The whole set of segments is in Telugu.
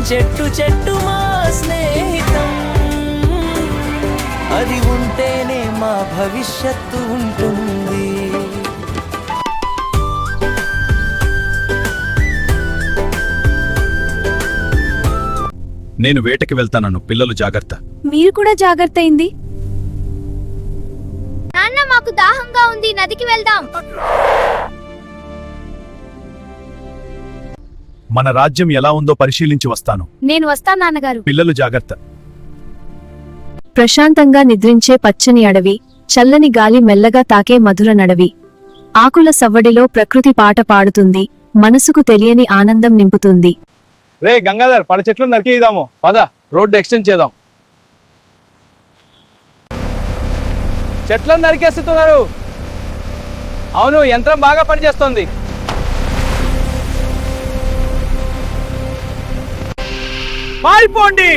చెట్టు చెట్టు మా స్నేహితం, అది ఉంటేనే మా భవిష్యత్తు ఉంటుంది. నేను వేటకి వెళ్తానను, పిల్లలు జాగ్రత్త. మీరు కూడా జాగ్రత్త అయింది. నాన్న మాకు దాహంగా ఉంది, నదికి వెళ్దాం. మన రాజ్యం ఎలా ఉందో పరిశీలించి వస్తాను. నేను వస్తాను నాన్నగారు. పిల్లలు జాగ్రత్త. ప్రశాంతంగా నిద్రించే పచ్చని అడవి, చల్లని గాలి మెల్లగా తాకే మధుర నడవి, ఆకుల సవ్వడిలో ప్రకృతి పాట పాడుతుంది, మనసుకు తెలియని ఆనందం నింపుతుంది. రే గంగాధర్, పడ చెట్లు నరికేద్దాము. పద, రోడ్డు ఎక్స్టెండ్ చేద్దాం. చెట్లను నరికేస్తున్నారు. అవును, యంత్రం బాగా పనిచేస్తుంది. పారిపోండి.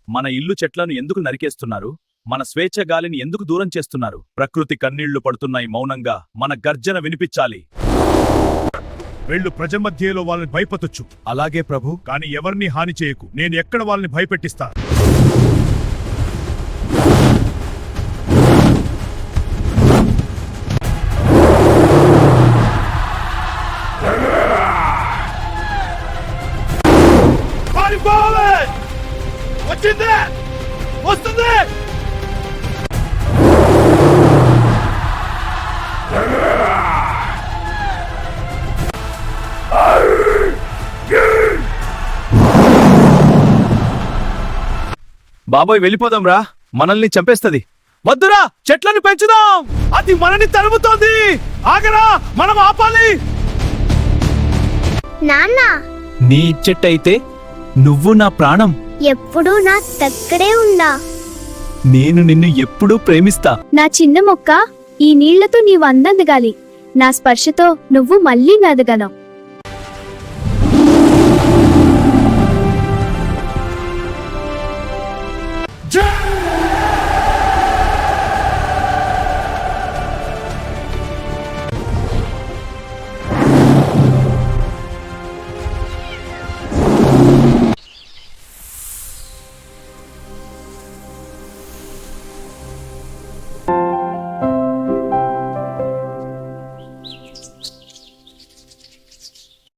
మన ఇల్లు చెట్లను ఎందుకు నరికేస్తున్నారు? మన స్వేచ్ఛ గాలిని ఎందుకు దూరం చేస్తున్నారు? ప్రకృతి కన్నీళ్లు పడుతున్నాయి మౌనంగా. మన గర్జన వినిపించాలి. వెళ్ళు, ప్రజమధ్యలో వాళ్ళని భయపడొచ్చు. అలాగే ప్రభు. కానీ ఎవరిని హాని చేయకు. నేను ఎక్కడ వాళ్ళని భయపెట్టిస్తా. వచ్చింది, వస్తుంది. బాబోయ్, వెళ్ళిపోదాం రా, మనల్ని చంపేస్తది. వద్దురా, చెట్లను పెంచుదాం. అది మనని తరుముతోంది. ఆగరా, మనం ఆపాలి. నాన్న, నీ చెట్టయితే నువ్వు నా ప్రాణం. ఎప్పుడూ నా దగ్గరే ఉందా? నేను నిన్ను ఎప్పుడూ ప్రేమిస్తా. నా చిన్న మొక్క, ఈ నీళ్లతో నీవు అందెదగాలి. నా స్పర్శతో నువ్వు మళ్ళీ మెదగలవు.